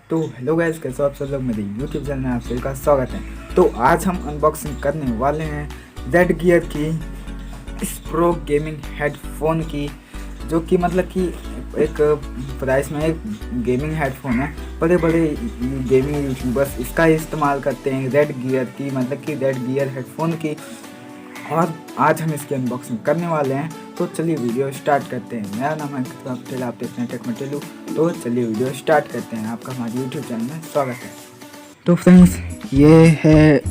तो hello guys, कैसे हो आप सब लोग। मेरे यूट्यूब चैनल में आप सभी का स्वागत है। तो आज हम अनबॉक्सिंग करने वाले हैं जेड गियर की इस प्रो गेमिंग हेडफोन की, जो कि मतलब कि एक प्राइस में एक गेमिंग हेडफोन है। बड़े बड़े गेमिंग यूट्यूबर्स इसका इस्तेमाल करते हैं, रेड गियर की, मतलब कि रेड गियर हेडफोन की। और आज हम इसकी अनबॉक्सिंग करने वाले हैं। तो चलिए वीडियो स्टार्ट करते हैं। मेरा नाम है पटेल, आप देखते हैं टेक में टेलू। तो चलिए वीडियो स्टार्ट करते हैं। आपका हमारे यूट्यूब चैनल में स्वागत है। तो फ्रेंड्स, ये है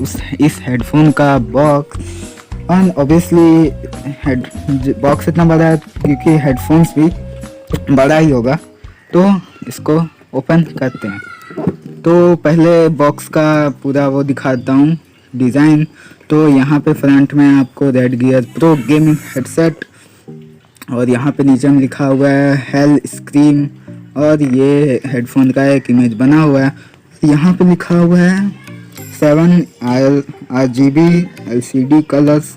इस हेडफोन का बॉक्स। एंड ऑब्वियसली बॉक्स इतना बड़ा है क्योंकि हेडफोन्स भी बड़ा ही होगा। तो इसको ओपन करते हैं। तो पहले बॉक्स का पूरा वो दिखाता हूँ, डिज़ाइन। तो यहाँ पे फ्रंट में आपको red gear pro gaming headset, और यहाँ पे नीचे में लिखा हुआ है हेल स्क्रीम, और ये हेडफोन का एक इमेज बना हुआ है। यहाँ पे लिखा हुआ है 7 RGB LCD colours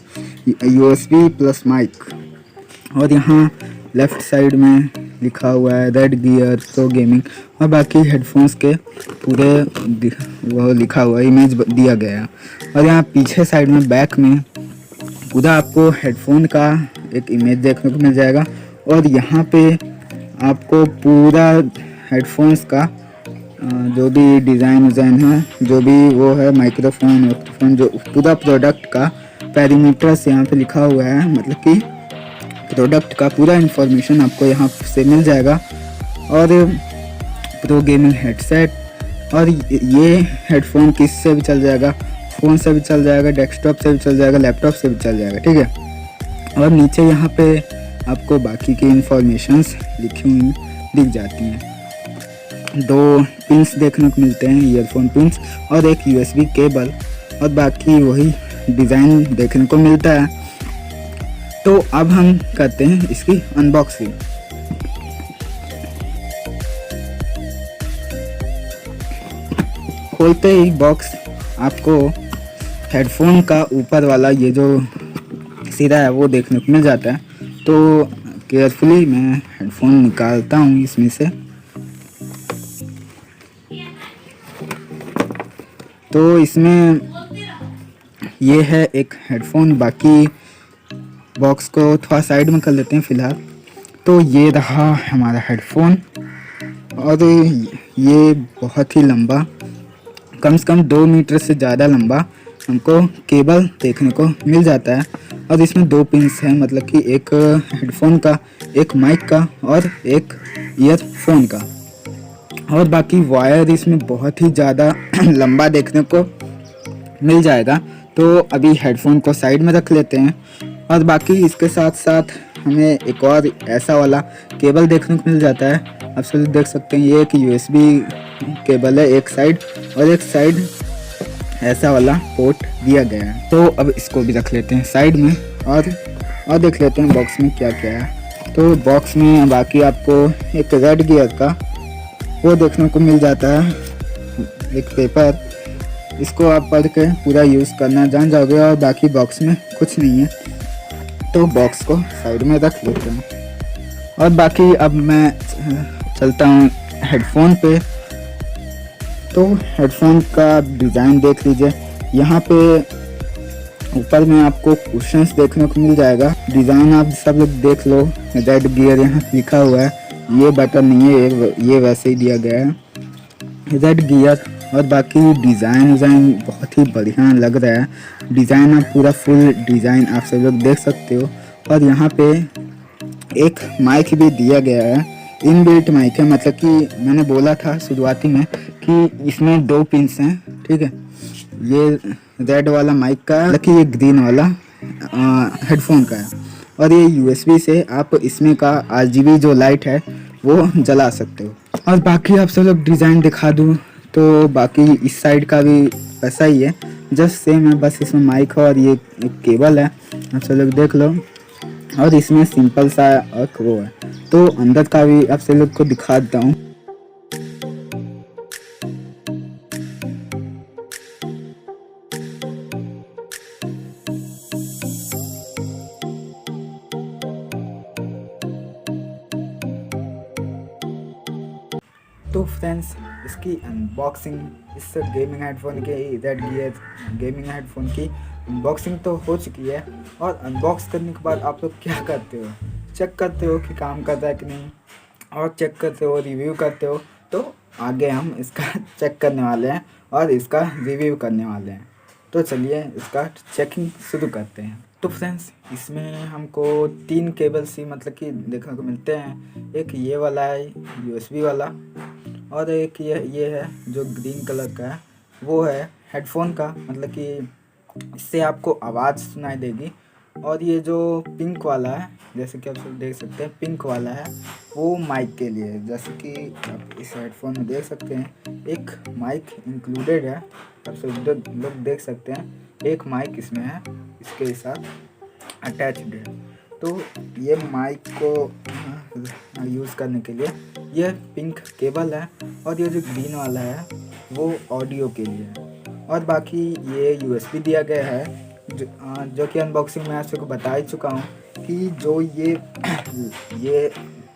USB plus mic, और यहाँ लेफ्ट साइड में लिखा हुआ है रेड गियर प्रो गेमिंग, और बाकी हेडफोन्स के पूरे वो लिखा हुआ है, इमेज दिया गया है। और यहाँ पीछे साइड में बैक में पूरा आपको हेडफोन का एक इमेज देखने को मिल जाएगा। और यहाँ पे आपको पूरा हेडफोन्स का जो भी डिज़ाइन है, जो भी वो है, माइक्रोफोन जो पूरा प्रोडक्ट का पैरामीटर्स यहाँ पे लिखा हुआ है, मतलब कि प्रोडक्ट का पूरा इन्फॉर्मेशन आपको यहाँ से मिल जाएगा। और प्रो गेमिंग हेडसेट, और ये हेडफोन किस से भी चल जाएगा, फ़ोन से भी चल जाएगा, डेस्कटॉप से भी चल जाएगा, लैपटॉप से भी चल जाएगा, ठीक है। और नीचे यहाँ पे आपको बाकी की इंफॉर्मेशंस लिखी हुई दिख जाती हैं। 2 पिंस देखने को मिलते हैं, ईयरफोन पिंस, और एक USB केबल, और बाकी वही डिज़ाइन देखने को मिलता है। तो अब हम करते हैं इसकी अनबॉक्सिंग। खोलते ही बॉक्स आपको हेडफोन का ऊपर वाला ये जो सिरा है वो देखने को मिल जाता है। तो केयरफुली मैं हेडफोन निकालता हूँ इसमें से। तो इसमें ये है एक हेडफोन। बाकी बॉक्स को थोड़ा साइड में कर लेते हैं फ़िलहाल। तो ये रहा हमारा हेडफोन, और ये बहुत ही लंबा, कम से कम 2 मीटर से ज़्यादा लंबा हमको केबल देखने को मिल जाता है। और इसमें 2 पिंस हैं, मतलब कि एक हेडफोन का, एक माइक का, और एक ईयरफोन का। और बाकी वायर इसमें बहुत ही ज़्यादा लंबा देखने को मिल जाएगा। तो अभी हेडफोन को साइड में रख लेते हैं। और बाकी इसके साथ साथ हमें एक और ऐसा वाला केबल देखने को मिल जाता है। आप सब देख सकते हैं, ये एक USB केबल है एक साइड, और एक साइड ऐसा वाला पोर्ट दिया गया है। तो अब इसको भी रख लेते हैं साइड में, और देख लेते हैं बॉक्स में क्या क्या है। तो बॉक्स में बाकी आपको एक रेड गियर का वो देखने को मिल जाता है, एक पेपर। इसको आप पढ़ के पूरा यूज़ करना जान जाओगे। और बाकी बॉक्स में कुछ नहीं है, तो बॉक्स को साइड में रख लेते हैं। और बाकी अब मैं चलता हूँ हेडफोन पे। तो हेडफोन का डिज़ाइन देख लीजिए। यहाँ पे ऊपर में आपको कुशन्स देखने को मिल जाएगा। डिज़ाइन आप सब लोग देख लो, रेड गियर यहाँ लिखा हुआ है। ये बटन नहीं है, ये वैसे ही दिया गया है, रेड गियर। और बाकी डिज़ाइन बहुत ही बढ़िया लग रहा है। डिज़ाइन आप पूरा फुल डिज़ाइन आप सब लोग देख सकते हो। और यहाँ पे एक माइक भी दिया गया है, इनबिल्ट माइक है। मतलब कि मैंने बोला था शुरुआती में कि इसमें 2 पिंस हैं, ठीक है। ये रेड वाला माइक का, मतलब कि ये ग्रीन वाला हेडफोन का है। और ये USB से आप इसमें का RGB जो लाइट है वो जला सकते हो। और बाकी आप सब लोग डिज़ाइन दिखा दूँ तो बाकी इस साइड का भी वैसा ही है, जस्ट सेम है, बस इसमें माइक है और ये एक केबल है। आप सब लोग देख लो। और इसमें सिंपल सा एक वो है। तो अंदर का भी आप सब लोग को दिखा देता हूँ। तो फ्रेंड्स, इसकी अनबॉक्सिंग इस गेमिंग हेडफोन के रेड गियर गेमिंग हेडफोन की अनबॉक्सिंग तो हो चुकी है। और अनबॉक्स करने के बाद आप लोग क्या करते हो, चेक करते हो कि काम करता है कि नहीं, और चेक करते हो, रिव्यू करते हो। तो आगे हम इसका चेक करने वाले हैं और इसका रिव्यू करने वाले हैं। तो चलिए इसका चेकिंग शुरू करते हैं। तो फ्रेंड्स, इसमें हमको 3 केबल सी मतलब कि देखने को मिलते हैं। एक ये वाला है USB वाला, और एक ये है जो ग्रीन कलर का है, वो है हेडफोन का, मतलब कि इससे आपको आवाज़ सुनाई देगी। और ये जो पिंक वाला है, जैसे कि आप सब देख सकते हैं, पिंक वाला है वो माइक के लिए है। जैसे कि आप इस हेडफोन में देख सकते हैं एक माइक इंक्लूडेड है, आप सब लोग देख सकते हैं एक माइक इसमें है, इसके साथ अटैच्ड है। तो ये माइक को यूज़ करने के लिए ये पिंक केबल है, और ये जो ग्रीन वाला है वो ऑडियो के लिए है। और बाकी ये USB दिया गया है, जो कि अनबॉक्सिंग में आप सबको बता ही चुका हूँ कि जो ये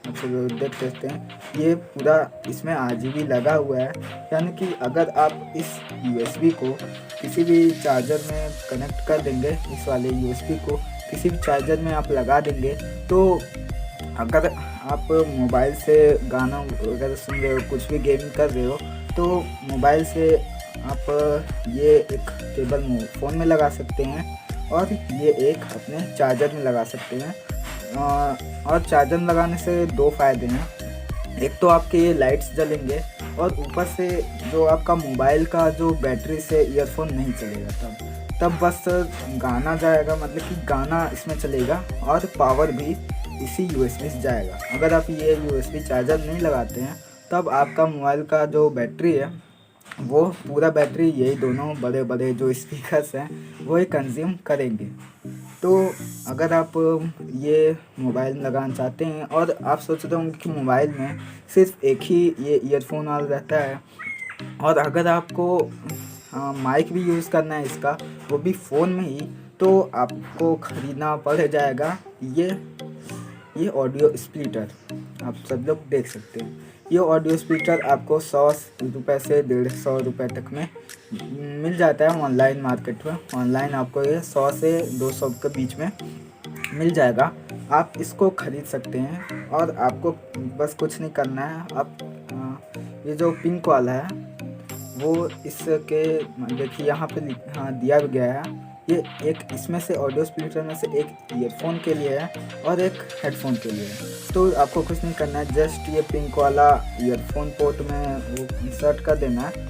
आप सब देख सकते हैं ये पूरा इसमें RGB लगा हुआ है। यानी कि अगर आप इस USB को किसी भी चार्जर में कनेक्ट कर देंगे, इस वाले USB को किसी भी चार्जर में आप लगा देंगे, तो अगर आप मोबाइल से गाना वगैरह सुन रहे हो, कुछ भी गेमिंग कर रहे हो, तो मोबाइल से आप ये एक केबल फ़ोन में लगा सकते हैं और ये एक अपने चार्जर में लगा सकते हैं। और चार्जर में लगाने से 2 फ़ायदे हैं। एक तो आपके ये लाइट्स जलेंगे, और ऊपर से जो आपका मोबाइल का जो बैटरी से ईयरफोन नहीं चलेगा, तब बस गाना जाएगा, मतलब कि गाना इसमें चलेगा और पावर भी इसी USB से जाएगा। अगर आप ये USB चार्जर नहीं लगाते हैं, तब आपका मोबाइल का जो बैटरी है वो पूरा बैटरी यही दोनों बड़े बड़े जो स्पीकर्स हैं वो ही कंज्यूम करेंगे। तो अगर आप ये मोबाइल में लगाना चाहते हैं, और आप सोच रहे होंगे कि मोबाइल में सिर्फ एक ही ये ईयरफोन वाला रहता है, और अगर आपको माइक भी यूज़ करना है इसका, वो भी फ़ोन में ही, तो आपको ख़रीदना पड़ जाएगा ये ऑडियो स्प्लिटर। आप सब लोग देख सकते हैं ये ऑडियो स्पीकर आपको 100 रुपये से 150 रुपये तक में मिल जाता है ऑनलाइन मार्केट में। ऑनलाइन आपको ये 100 से 200 के बीच में मिल जाएगा, आप इसको ख़रीद सकते हैं। और आपको बस कुछ नहीं करना है, आप ये जो पिंक वाला है वो इसके देखिए यहाँ पे दिया गया है। ये एक इसमें से ऑडियो स्पीकर में से एक ईयरफोन के लिए है और एक हेडफोन के लिए है। तो आपको कुछ नहीं करना है, जस्ट ये पिंक वाला ईयरफोन पोर्ट में वो इंसर्ट कर देना है,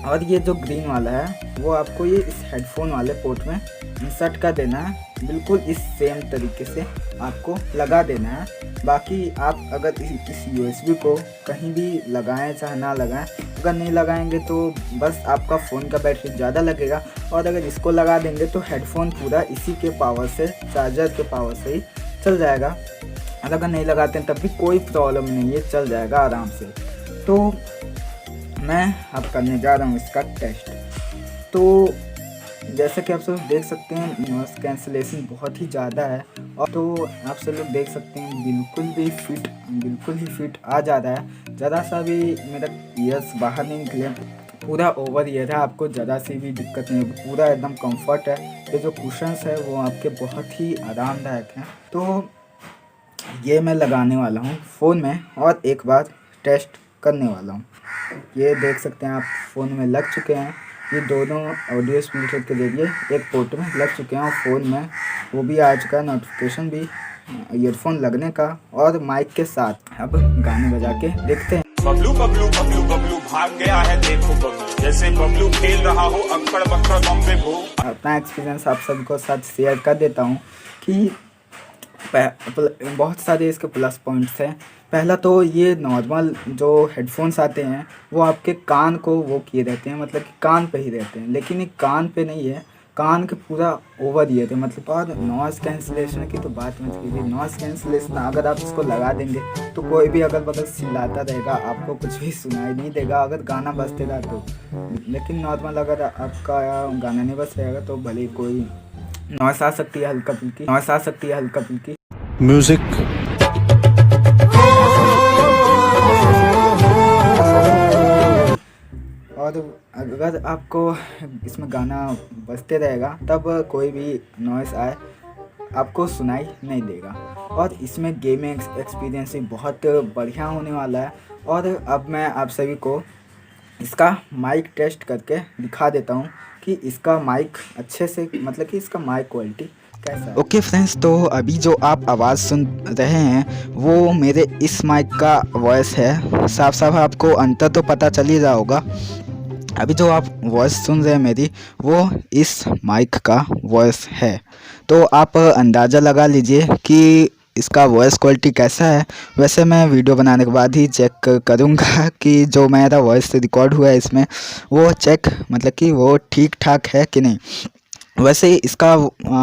और ये जो ग्रीन वाला है वो आपको ये इस हेडफोन वाले पोर्ट में इंसर्ट कर देना है। बिल्कुल इस सेम तरीके से आपको लगा देना है। बाकी आप अगर इस USB को कहीं भी लगाएं चाहे ना लगाएं, अगर नहीं लगाएंगे तो बस आपका फ़ोन का बैटरी ज़्यादा लगेगा, और अगर इसको लगा देंगे तो हेडफोन पूरा इसी के पावर से, चार्जर के पावर से ही चल जाएगा। और अगर नहीं लगाते हैं तब भी कोई प्रॉब्लम नहीं है, चल जाएगा आराम से। तो मैं अब करने जा रहा हूँ इसका टेस्ट। तो जैसा कि आप सब देख सकते हैं नॉइस कैंसिलेशन बहुत ही ज़्यादा है, और तो आप सब लोग देख सकते हैं बिल्कुल ही फिट आ जा रहा है। ज़रा सा भी मेरा ईयर्स बाहर नहीं निकले, पूरा ओवर ईयर है, आपको ज़रा सी भी दिक्कत नहीं होगी, पूरा एकदम कंफर्ट है। ये जो कुशन्स है वो आपके बहुत ही आरामदायक हैं। तो ये मैं लगाने वाला हूँ फ़ोन में और एक बार टेस्ट करने वाला हूँ। ये देख सकते हैं आप फ़ोन में लग चुके हैं, ये दोनों ऑडियो स्पीकर के जरिए एक पोर्ट में लग चुके हैं, और फ़ोन में वो भी आ चुका है नोटिफिकेशन भी ईयरफोन लगने का और माइक के साथ। अब गाने बजा के देखते हैं। बबलू बबलू बबलू बबलू भाग गया है, देखो बबलू जैसे बबलू खेल रहा हो अक्कड़ बक्कड़ बम पे भू। अपना एक्सपीरियंस आप सबको साथ शेयर कर देता हूँ कि बहुत सारे इसके प्लस पॉइंट्स हैं। पहला तो ये नॉर्मल जो हेडफोन्स आते हैं वो आपके कान को वो किए रहते हैं, मतलब कि कान पे ही रहते हैं, लेकिन ये कान पे नहीं है, कान के पूरा ओवर ईयर है मतलब। और नॉइस कैंसिलेशन की तो बात मत कीजिए। नॉइस कैंसिलेशन अगर आप इसको लगा देंगे तो कोई भी अगल बगल चिल्लाता रहेगा, आपको कुछ भी सुनाई नहीं देगा अगर गाना बजते रहा तो। लेकिन नॉर्मल अगर आपका गाना नहीं बज रहेगा तो भले कोई नॉइस आ सकती है हल्का फुल्की म्यूजिक और अगर आपको इसमें गाना बजते रहेगा तब कोई भी नॉइस आए आपको सुनाई नहीं देगा। और इसमें गेमिंग एक्सपीरियंस भी बहुत बढ़िया होने वाला है। और अब मैं आप सभी को इसका माइक टेस्ट करके दिखा देता हूँ कि इसका माइक अच्छे से मतलब कि इसका माइक क्वालिटी कैसा है। ओके फ्रेंड्स, तो अभी जो आप आवाज़ सुन रहे हैं वो मेरे इस माइक का वॉइस है। साफ साफ आपको अंतर तो पता चल ही रहा होगा। अभी जो आप वॉइस सुन रहे हैं मेरी, वो इस माइक का वॉइस है। तो आप अंदाज़ा लगा लीजिए कि इसका वॉइस क्वालिटी कैसा है। वैसे मैं वीडियो बनाने के बाद ही चेक करूँगा कि जो मेरा वॉइस रिकॉर्ड हुआ है इसमें वो चेक मतलब कि वो ठीक ठाक है कि नहीं। वैसे इसका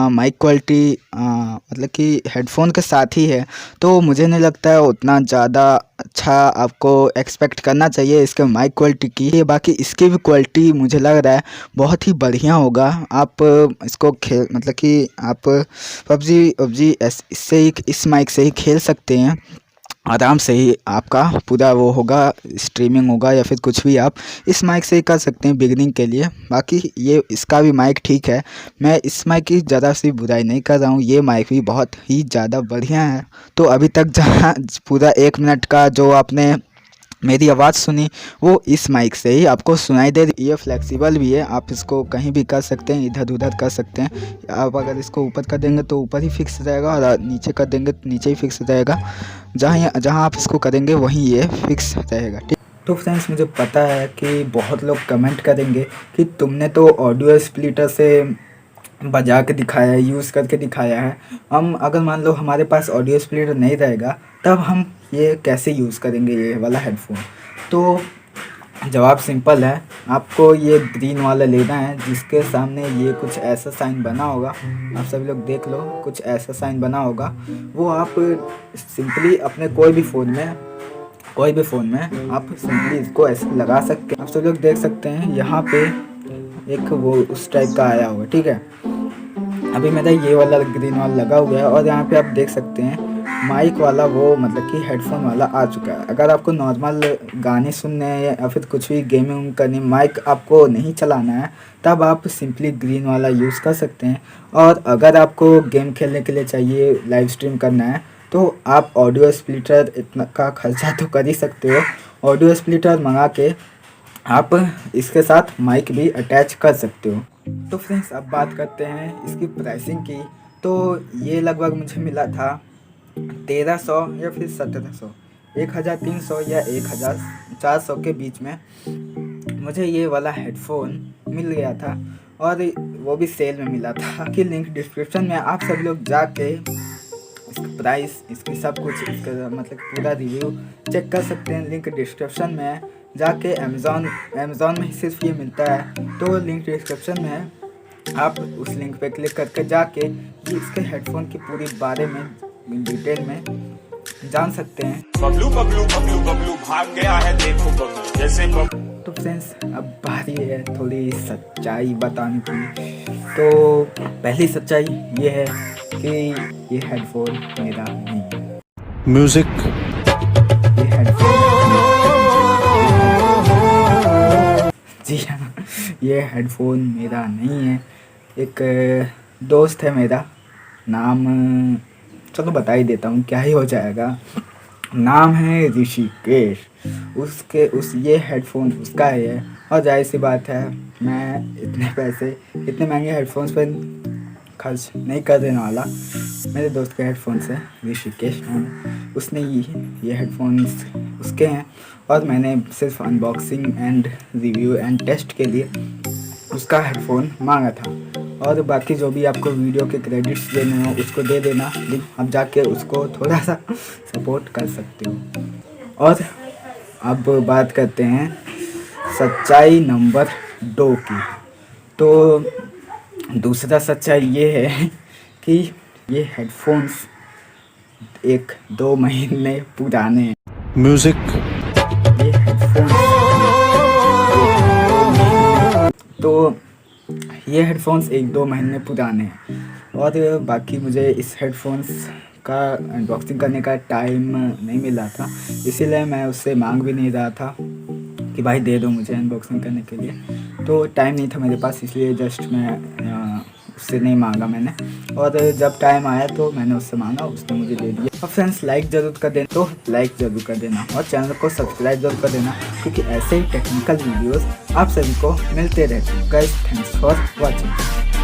माइक क्वालिटी मतलब कि हेडफोन के साथ ही है, तो मुझे नहीं लगता है उतना ज़्यादा अच्छा आपको एक्सपेक्ट करना चाहिए इसके माइक क्वालिटी की। बाकी इसकी भी क्वालिटी मुझे लग रहा है बहुत ही बढ़िया होगा। आप इसको खेल मतलब कि आप पबजी इससे ही इस माइक से ही खेल सकते हैं आराम से ही। आपका पूरा वो होगा, स्ट्रीमिंग होगा या फिर कुछ भी आप इस माइक से ही कर सकते हैं बिगनिंग के लिए। बाकी ये इसका भी माइक ठीक है, मैं इस माइक की ज़्यादा सी बुराई नहीं कर रहा हूँ, ये माइक भी बहुत ही ज़्यादा बढ़िया है। तो अभी तक जहाँ पूरा 1 मिनट का जो आपने मेरी आवाज़ सुनी वो इस माइक से ही आपको सुनाई दे रही। ये फ्लेक्सिबल भी है, आप इसको कहीं भी कर सकते हैं, इधर उधर कर सकते हैं। आप अगर इसको ऊपर कर देंगे तो ऊपर ही फिक्स रहेगा और नीचे कर देंगे तो नीचे ही फिक्स रहेगा। जहाँ आप इसको करेंगे वहीं ये फिक्स रहेगा, ठीक। तो फ्रेंड्स, मुझे पता है कि बहुत लोग कमेंट करेंगे कि तुमने तो ऑडियो स्प्लिटर से बजा के दिखाया है, यूज़ करके दिखाया है। हम अगर मान लो हमारे पास ऑडियो स्प्लिटर नहीं रहेगा तब हम ये कैसे यूज़ करेंगे ये वाला हेडफोन। तो जवाब सिंपल है, आपको ये ग्रीन वाला लेना है जिसके सामने ये कुछ ऐसा साइन बना होगा। आप सभी लोग देख लो, कुछ ऐसा साइन बना होगा। वो आप सिंपली अपने कोई भी फ़ोन में आप सिंपली इसको ऐसे लगा सकते हैं। आप सभी लोग देख सकते हैं यहाँ पे एक वो उस टाइप का आया हुआ, ठीक है। अभी मेरा ये वाला ग्रीन वाला लगा हुआ है और यहाँ पे आप देख सकते हैं माइक वाला वो मतलब कि हेडफोन वाला आ चुका है। अगर आपको नॉर्मल गाने सुनने हैं या फिर कुछ भी गेमिंग करनी, माइक आपको नहीं चलाना है, तब आप सिंपली ग्रीन वाला यूज़ कर सकते हैं। और अगर आपको गेम खेलने के लिए चाहिए, लाइव स्ट्रीम करना है, तो आप ऑडियो स्प्लिटर इतना का खर्चा तो कर ही सकते हो। ऑडियो स्प्लिटर मंगा के आप इसके साथ माइक भी अटैच कर सकते हो। तो फ्रेंड्स, अब बात करते हैं इसकी प्राइसिंग की। तो ये लगभग मुझे मिला था 1300 या फिर 1700, 1300 या 1400 के बीच में मुझे ये वाला हेडफोन मिल गया था। और वो भी सेल में मिला था कि लिंक डिस्क्रिप्शन में आप सभी लोग जाके इसका प्राइस, इसकी सब कुछ, इसका मतलब पूरा रिव्यू चेक कर सकते हैं। लिंक डिस्क्रिप्शन में है, जाके अमेज़ॉन में सिर्फ ये मिलता है। तो लिंक डिस्क्रिप्शन में है, आप उस लिंक पे क्लिक करके जाके ये इसके हेडफोन की पूरी बारे में डिटेल में जान सकते हैं। बबलू बबलू बबलू बबलू भाग गया है, देखो बबलू जैसे तो फ्रेंड्स, अब बारी है थोड़ी सच्चाई बताने की। तो पहली सच्चाई ये है कि ये हेडफोन मेरा नहीं है। म्यूजिक ये हेडफोन जी हाँ, ये हेडफोन मेरा नहीं है। एक दोस्त है मेरा, नाम चलो बता ही देता हूँ, क्या ही हो जाएगा। नाम है ऋषिकेश। ये हेडफोन उसका है। और जाहिर सी बात है, मैं इतने महंगे हेडफोन्स पे खर्च नहीं कर देने वाला। मेरे दोस्त के हेडफोन्स है, ऋषिकेश नाम, उसने ये हेडफोन्स उसके हैं। और मैंने सिर्फ unboxing and review and test के लिए उसका हेडफोन मांगा था। और बाकी जो भी आपको वीडियो के क्रेडिट्स देने हो उसको दे देना, आप जाके उसको थोड़ा सा सपोर्ट कर सकते हो। और अब बात करते हैं सच्चाई नंबर 2 की। तो दूसरा सच्चाई ये है कि ये हेडफोन्स 1-2 महीने पुराने हैं। म्यूजिक ये हेडफोन्स तो ये हेडफोन्स 1-2 महीने पुराने हैं। और बाकी मुझे इस हेडफोन्स का अनबॉक्सिंग करने का टाइम नहीं मिला था, इसीलिए मैं उससे मांग भी नहीं रहा था। कि भाई दे दो मुझे अनबॉक्सिंग करने के लिए, तो टाइम नहीं था मेरे पास, इसलिए जस्ट मैं उससे नहीं मांगा मैंने, और जब टाइम आया तो मैंने उससे मांगा, उसने मुझे दे दिया। और फ्रेंड्स लाइक ज़रूर कर देना, तो लाइक ज़रूर कर देना और चैनल को सब्सक्राइब जरूर कर देना, क्योंकि ऐसे ही टेक्निकल वीडियोस आप सभी को मिलते रहते हैं। Guys thanks for watching.